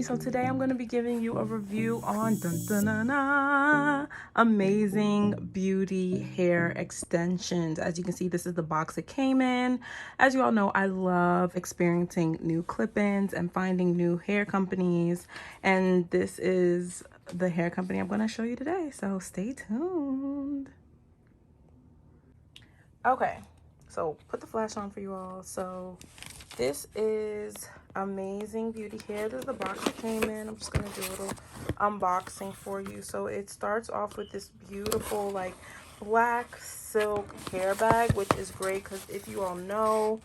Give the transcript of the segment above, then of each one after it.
beauty. So today I'm going to be giving you a review on amazing beauty hair extensions. As you can see, this is the box it came in. As you all know, I love experiencing new clip-ins and finding new hair companies, and this is the hair company I'm going to show you today, so stay tuned. Okay, so put the flash on for you all. So this is amazing beauty hair. This is the box it came in. I'm just gonna do a little unboxing for you. So it starts off with this beautiful like black silk hair bag, which is great because if you all know,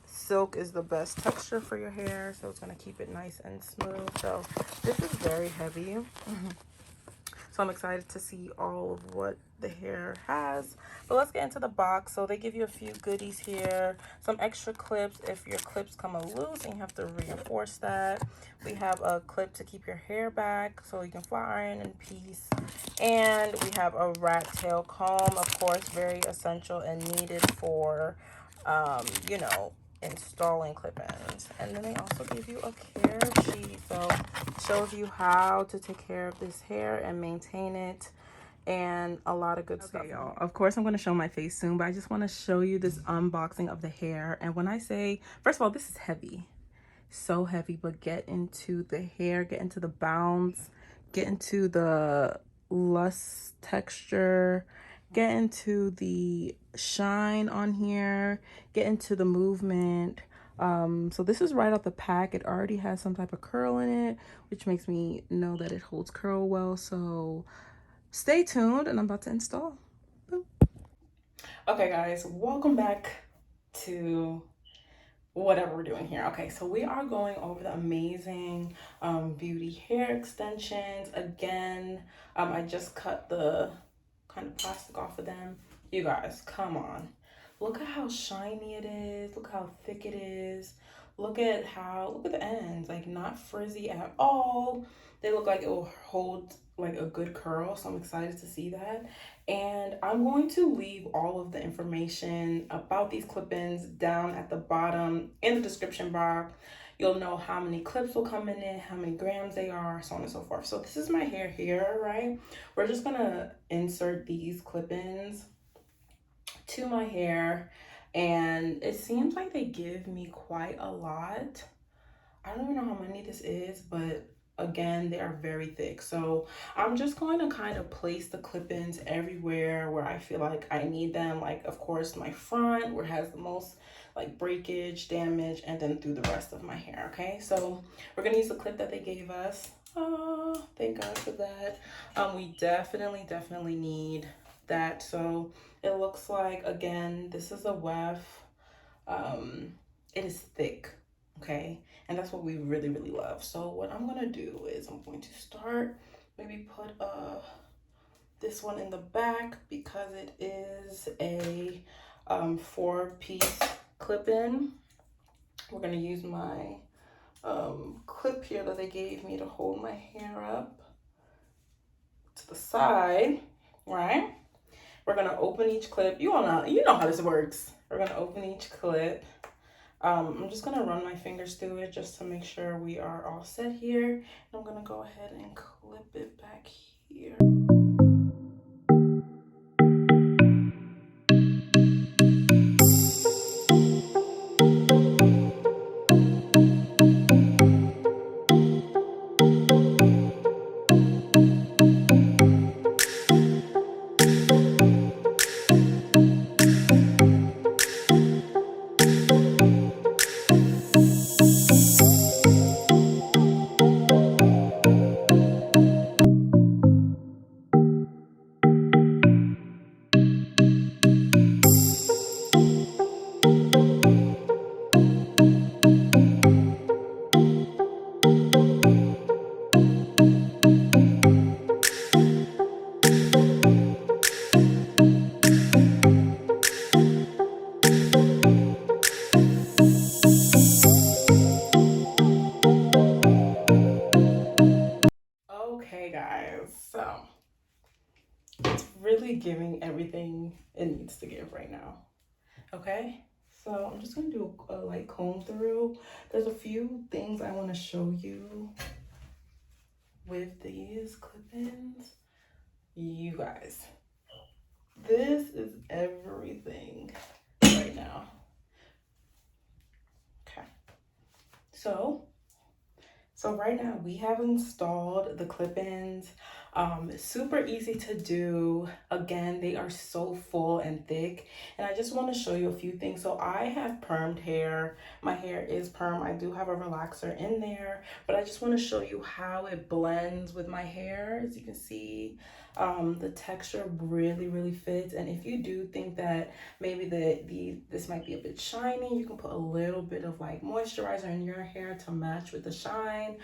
silk is the best texture for your hair, so it's gonna keep it nice and smooth. So this is very heavy. So I'm excited to see all of what the hair has. But let's get into the box. So they give you a few goodies here. Some extra clips if your clips come loose and you have to reinforce that. We have a clip to keep your hair back so you can flat iron in peace. And we have a rat tail comb, of course, very essential and needed for, you know, installing clip-ins. And then they also give you a care sheet, so shows you how to take care of this hair and maintain it, and a lot of good stuff. Y'all, of course I'm going to show my face soon, but I just want to show you this unboxing of the hair. And when I say, first of all, this is heavy, so heavy, but get into the hair, get into the bounce, get into the lush texture, get into the shine on here, get into the movement. So this is right out the pack. It already has some type of curl in it, which makes me know that it holds curl well. So stay tuned, and I'm about to install. Boom. Okay guys, welcome back to whatever we're doing here. Okay, so we are going over the amazing beauty hair extensions again. I just cut the kind of plastic off of them. You guys, come on, look at how shiny it is, look how thick it is, look at the ends, like not frizzy at all. They look like it will hold like a good curl, so I'm excited to see that. And I'm going to leave all of the information about these clip-ins down at the bottom in the description box. You'll know how many clips will come in it, how many grams they are, so on and so forth. So this is my hair here, right? We're just gonna insert these clip-ins to my hair, and it seems like they give me quite a lot. I don't even know how many this is, but again, they are very thick. So I'm just going to kind of place the clip-ins everywhere where I feel like I need them. Like, of course, my front where it has the most like breakage, damage, and then through the rest of my hair, okay? So we're gonna use the clip that they gave us. Oh, thank God for that. We definitely need that. So it looks like, again, this is a weft. It is thick, okay, and that's what we really love. So what I'm gonna do is I'm going to start, maybe put this one in the back because it is a 4-piece clip-in. We're gonna use my clip here that they gave me to hold my hair up to the side, right? We're gonna open each clip. You know how this works. We're gonna open each clip. I'm just gonna run my fingers through it just to make sure we are all set here. And I'm gonna go ahead and clip it back here. Okay guys, so it's really giving everything it needs to give right now. Okay, So I'm just gonna do a light comb through. There's a few things I want to show you with these clip-ins. You guys, this is everything right now. Okay, so right now we have installed the clip-ins. Super easy to do. Again, they are so full and thick. And I just want to show you a few things. So I have permed hair. My hair is perm. I do have a relaxer in there, but I just want to show you how it blends with my hair. As you can see, the texture really fits. And if you do think that maybe this might be a bit shiny, you can put a little bit of like moisturizer in your hair to match with the shine.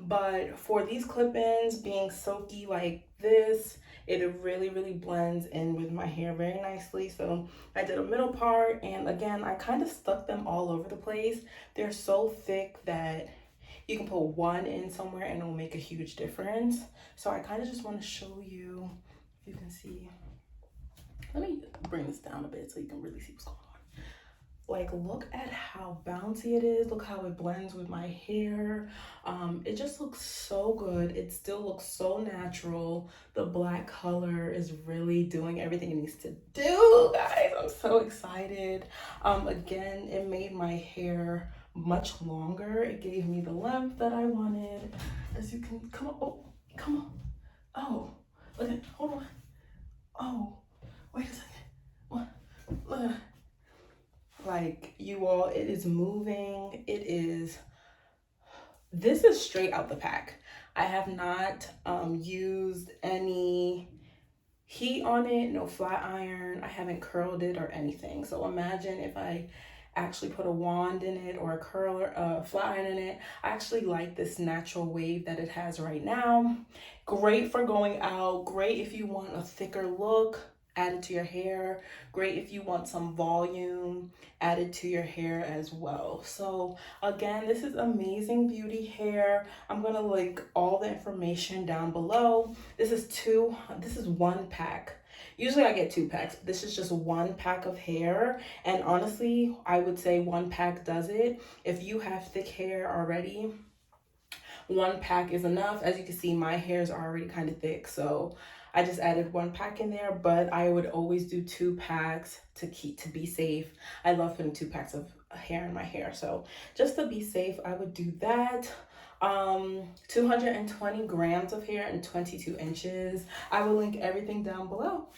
But for these clip-ins being silky like this, it really blends in with my hair very nicely. So I did a middle part, and again, I kind of stuck them all over the place. They're so thick that you can put one in somewhere and it'll make a huge difference. So I kind of just want to show you, if you can see. Let me bring this down a bit so you can really see what's going on. Like, look at how bouncy it is. Look how it blends with my hair. It just looks so good. It still looks so natural. The black color is really doing everything it needs to do, guys. I'm so excited. Again, it made my hair much longer. It gave me the length that I wanted. As you can, come on, oh, come on. Oh, look at, hold on. Oh, wait a second. What? Look at, like, you all, it is moving. This is straight out the pack. I have not used any heat on it, no flat iron. I haven't curled it or anything. So imagine if I actually put a wand in it or a curler, flat iron in it. I actually like this natural wave that it has right now. Great for going out. Great if you want a thicker look added to your hair. Great if you want some volume added to your hair as well. So again, this is Amazing Beauty hair. I'm gonna link all the information down below. This is one pack. Usually I get 2 packs, but this is just 1 pack of hair. And honestly, I would say 1 pack does it. If you have thick hair already, 1 pack is enough. As you can see, my hair is already kind of thick, so I just added 1 pack in there, but I would always do 2 packs to be safe. I love putting 2 packs of hair in my hair, so just to be safe, I would do that. 220 grams of hair and 22 inches. I will link everything down below.